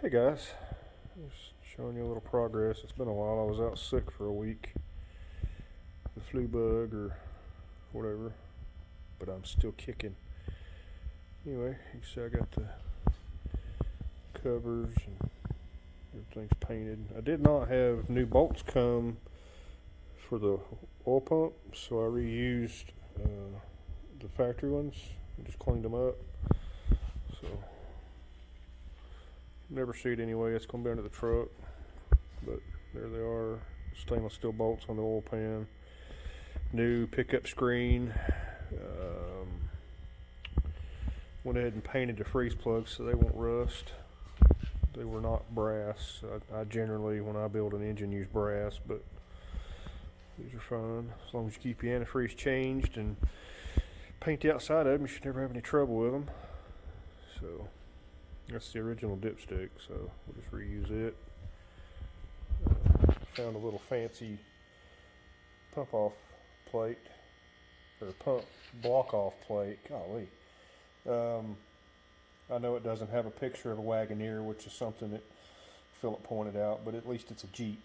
Hey guys, just showing you a little progress. It's been a while. I was out sick for a week, the flu bug or whatever, but I'm still kicking. Anyway, you can see I got the covers and everything's painted. I did not have new bolts come for the oil pump, so I reused the factory ones and just cleaned them up. So never see it anyway. It's going to be under the truck, but there they are. Stainless steel bolts on the oil pan. New pickup screen. Went ahead and painted the freeze plugs so they won't rust. They were not brass. I generally, when I build an engine, use brass, but these are fine. As long as you keep your antifreeze changed and paint the outside of them, you should never have any trouble with them. So that's the original dipstick, so we'll just reuse it. Found a little fancy pump off plate, or pump block off plate. Golly. I know it doesn't have a picture of a Wagoneer, which is something that Philip pointed out, but at least it's a Jeep.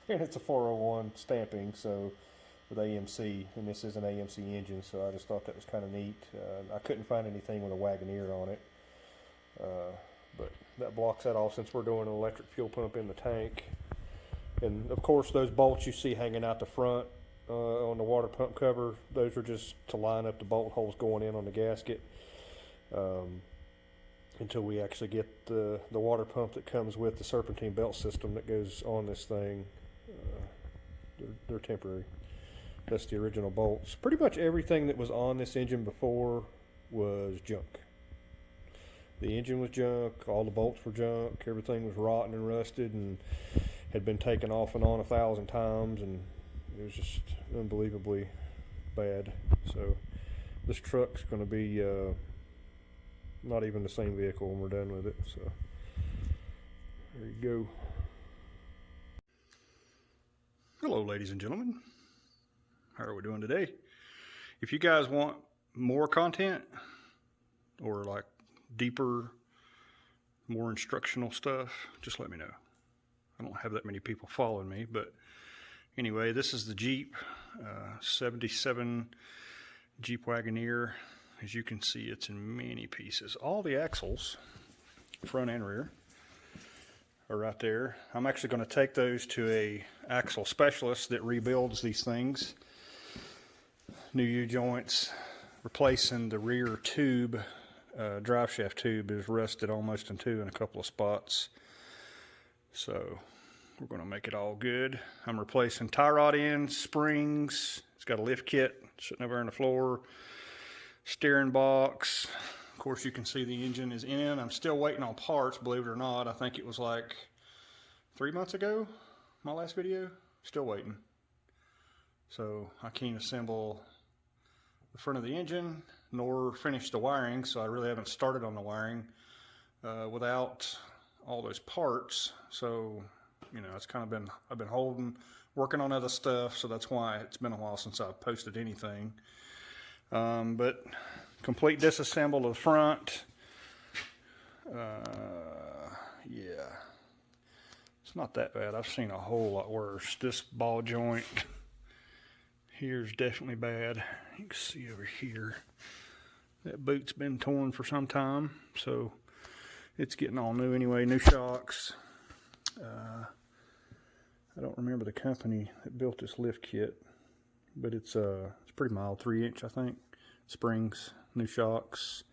And it's a 401 stamping, so with AMC, and this is an AMC engine, so I just thought that was kind of neat. I couldn't find anything with a Wagoneer on it, but that blocks that off since we're doing an electric fuel pump in the tank. And of course, those bolts you see hanging out the front on the water pump cover, those are just to line up the bolt holes going in on the gasket until we actually get the water pump that comes with the serpentine belt system that goes on this thing. They're temporary. That's the original bolts. Pretty much everything that was on this engine before was junk. The engine was junk, all the bolts were junk, everything was rotten and rusted and had been taken off and on 1,000 times, and it was just unbelievably bad. So this truck's going to be not even the same vehicle when we're done with it. So there you go. Hello, ladies and gentlemen. How are we doing today? If you guys want more content or like deeper, more instructional stuff, just let me know. I don't have that many people following me, but anyway, this is the Jeep 77 Jeep Wagoneer. As you can see, it's in many pieces. All the axles, front and rear, are right there. I'm actually going to take those to a axle specialist that rebuilds these things. New U-joints, replacing the rear tube, drive shaft tube is rusted almost in two in a couple of spots. So we're going to make it all good. I'm replacing tie rod ends, springs. It's got a lift kit sitting over on the floor. Steering box. Of course, you can see the engine is in. I'm still waiting on parts, believe it or not. I think it was like 3 months ago, my last video. Still waiting. So I can't assemble the front of the engine nor finish the wiring, so I really haven't started on the wiring without all those parts. So, you know, it's kind of been, I've been working on other stuff, so that's why it's been a while since I've posted anything. But complete disassemble of the front. Yeah, it's not that bad. I've seen a whole lot worse. This ball joint here is definitely bad. You can see over here, that boot's been torn for some time, so it's getting all new anyway. New shocks. I don't remember the company that built this lift kit, but it's pretty mild, 3-inch I think. Springs, new shocks.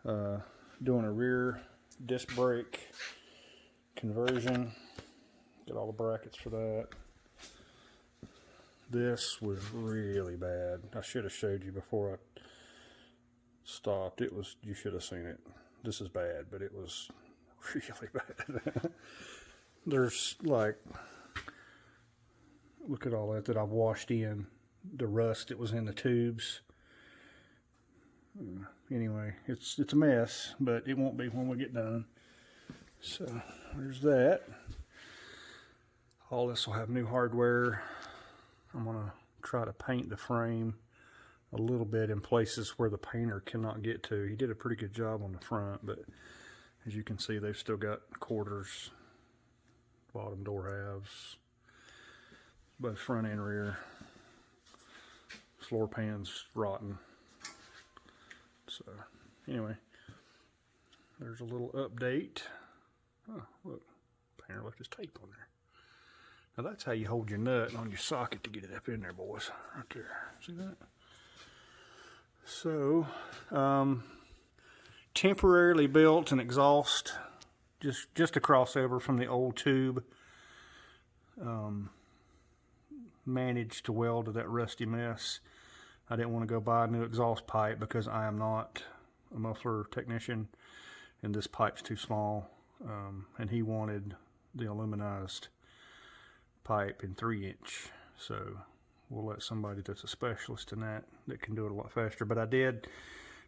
Doing a rear disc brake conversion. Got all the brackets for that. This was really bad. I should have showed you before I stopped. It was, you should have seen it. This is bad, but it was really bad. There's like, look at all that I've washed in. The rust that was in the tubes. Anyway, it's a mess, but it won't be when we get done. So there's that. All this will have new hardware. I'm gonna try to paint the frame a little bit in places where the painter cannot get to. He did a pretty good job on the front, but As you can see, they've still got quarters, bottom door halves, both front and rear. Floor pan's rotten. So anyway, there's a little update. Oh, look, painter left his tape on there. Now that's how you hold your nut on your socket to get it up in there, boys. Right there. See that? So, temporarily built an exhaust, just a crossover from the old tube. Managed to weld to that rusty mess. I didn't want to go buy a new exhaust pipe because I am not a muffler technician, and this pipe's too small. And he wanted the aluminized pipe in 3-inch. So we'll let somebody that's a specialist in that can do it a lot faster. But I did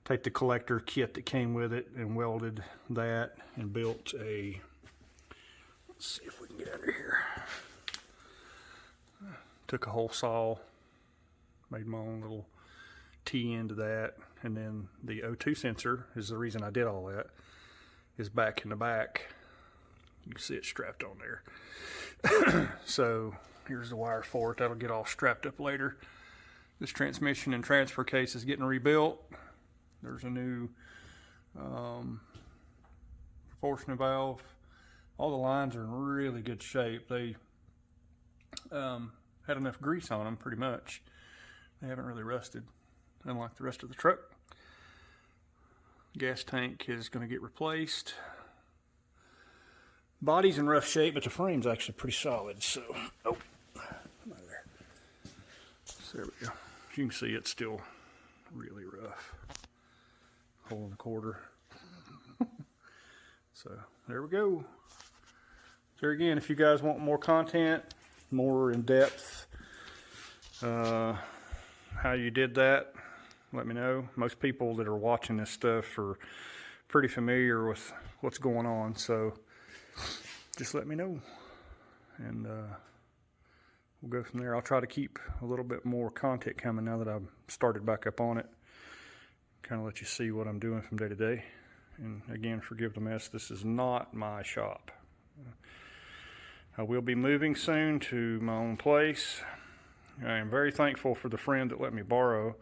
take the collector kit that came with it and welded that and built a, let's see if we can get under here. Took a hole saw, made my own little T-end to that, and then the O2 sensor is the reason I did all that, is back in the back. You can see it strapped on there. So here's the wire for it. That'll get all strapped up later. This transmission and transfer case is getting rebuilt. There's a new proportional valve. All the lines are in really good shape. They had enough grease on them pretty much. They haven't really rusted, unlike the rest of the truck. Gas tank is going to get replaced. Body's in rough shape, but the frame's actually pretty solid. So, oh, come out of there. So there we go. As you can see, it's still really rough. Hole in the quarter. So there we go. So again, if you guys want more content, more in depth, how you did that, let me know. Most people that are watching this stuff are pretty familiar with what's going on, so just let me know, and we'll go from there. I'll try to keep a little bit more content coming now that I've started back up on it, kind of let you see what I'm doing from day to day. And again, forgive the mess. This is not my shop. I will be moving soon to my own place. I am very thankful for the friend that let me borrow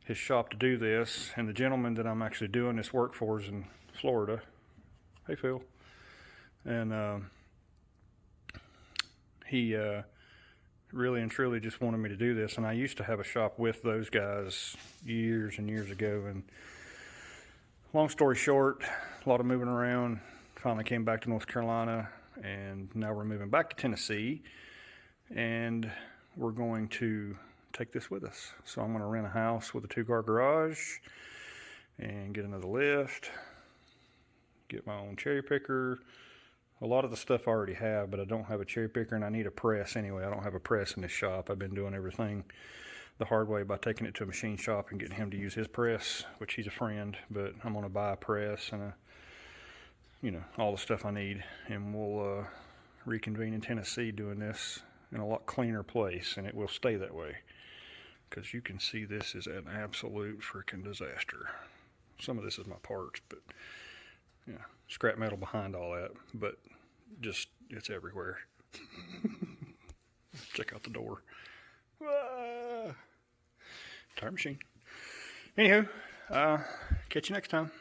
his shop to do this, and the gentleman that I'm actually doing this work for is in Florida. Hey, Phil. And he really and truly just wanted me to do this, and I used to have a shop with those guys years and years ago, and long story short, a lot of moving around. Finally came back to North Carolina, and now we're moving back to Tennessee, and we're going to take this with us. So I'm going to rent a house with a 2-car garage and get another lift, get my own cherry picker. A lot of the stuff I already have, but I don't have a cherry picker, and I need a press anyway. I don't have a press in this shop. I've been doing everything the hard way by taking it to a machine shop and getting him to use his press, which he's a friend, but I'm going to buy a press and all the stuff I need, and we'll reconvene in Tennessee doing this in a lot cleaner place, and it will stay that way, because you can see this is an absolute freaking disaster. Some of this is my parts, but scrap metal behind all that, but just, it's everywhere. Check out the door. Ah. Tire machine. Anywho, catch you next time.